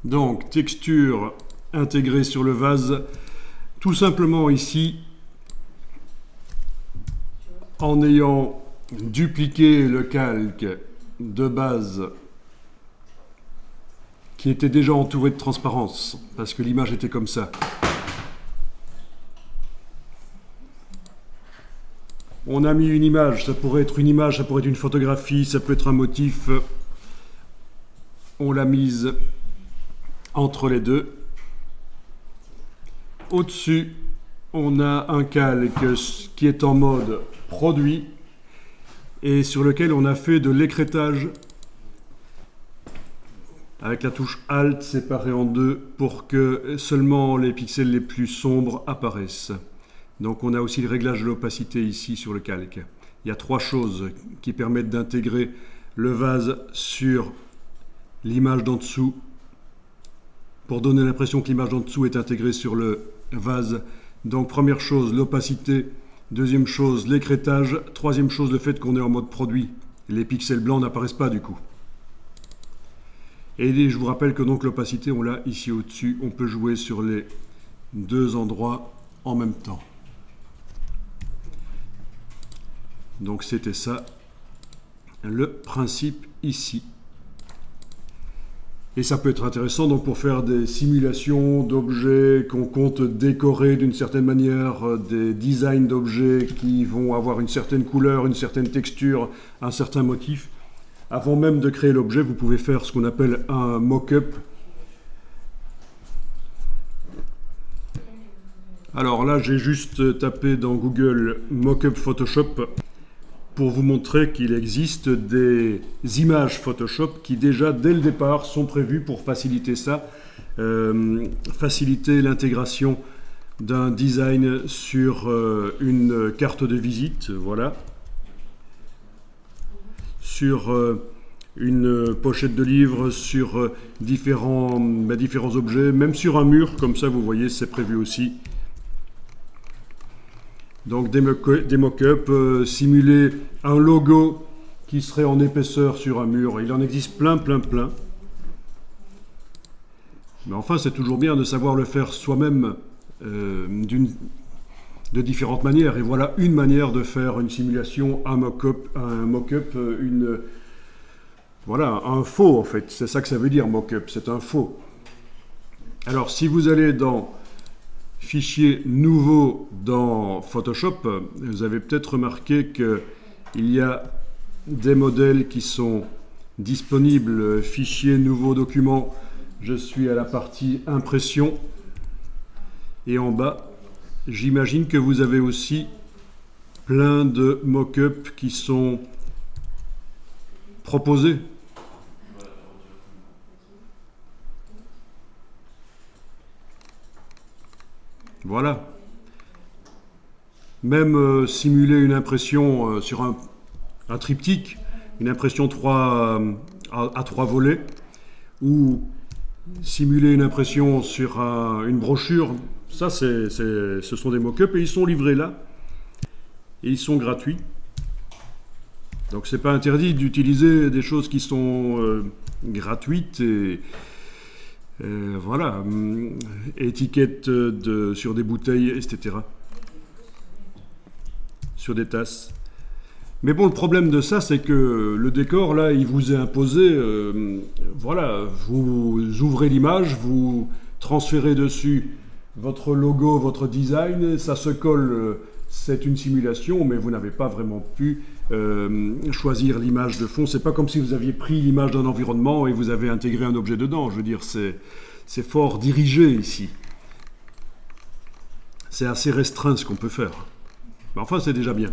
Donc, texture intégrée sur le vase, tout simplement ici, en ayant dupliqué le calque de base qui était déjà entouré de transparence, parce que l'image était comme ça. On a mis une image, ça pourrait être une image, ça pourrait être une photographie, ça peut être un motif. On l'a mise entre les deux. Au-dessus, on a un calque qui est en mode produit et sur lequel on a fait de l'écrêtage avec la touche Alt séparée en deux pour que seulement les pixels les plus sombres apparaissent. Donc on a aussi le réglage de l'opacité ici sur le calque. Il y a trois choses qui permettent d'intégrer le vase sur l'image d'en dessous pour donner l'impression que l'image d'en dessous est intégrée sur le vase. Donc première chose, l'opacité. Deuxième chose, l'écrêtage. Troisième chose, le fait qu'on est en mode produit. Les pixels blancs n'apparaissent pas du coup. Et je vous rappelle que donc l'opacité, on l'a ici au-dessus. On peut jouer sur les deux endroits en même temps. Donc c'était ça, le principe ici. Et ça peut être intéressant donc pour faire des simulations d'objets qu'on compte décorer d'une certaine manière, des designs d'objets qui vont avoir une certaine couleur, une certaine texture, un certain motif. Avant même de créer l'objet, vous pouvez faire ce qu'on appelle un mock-up. Alors là, j'ai juste tapé dans Google Mock-up Photoshop pour vous montrer qu'il existe des images Photoshop qui déjà, dès le départ, sont prévues pour faciliter ça, faciliter l'intégration d'un design sur une carte de visite, voilà, sur une pochette de livre, sur différents objets, même sur un mur, comme ça, vous voyez, c'est prévu aussi. Donc des mock-ups, simuler un logo qui serait en épaisseur sur un mur. Il en existe plein. Mais enfin, c'est toujours bien de savoir le faire soi-même de différentes manières. Et voilà une manière de faire une simulation, un mock-up, voilà, un faux en fait. C'est ça que ça veut dire, mock-up, c'est un faux. Alors, si vous allez dans Fichier nouveau dans Photoshop, vous avez peut-être remarqué qu'il y a des modèles qui sont disponibles. Fichier nouveau document, je suis à la partie impression. Et en bas, j'imagine que vous avez aussi plein de mock-ups qui sont proposés. Voilà. Même simuler une impression sur un triptyque, une impression à 3 volets, ou simuler une impression sur une brochure, ça ce sont des mock-ups et ils sont livrés là. Et ils sont gratuits. Donc c'est pas interdit d'utiliser des choses qui sont gratuites et voilà, étiquettes sur des bouteilles, etc. Sur des tasses. Mais bon, le problème de ça, c'est que le décor, là, il vous est imposé. Voilà, vous ouvrez l'image, vous transférez dessus votre logo, votre design, ça se colle, c'est une simulation, mais vous n'avez pas vraiment pu choisir l'image de fond. C'est pas comme si vous aviez pris l'image d'un environnement et vous avez intégré un objet dedans. Je veux dire, c'est fort dirigé ici. C'est assez restreint ce qu'on peut faire. Mais enfin, c'est déjà bien.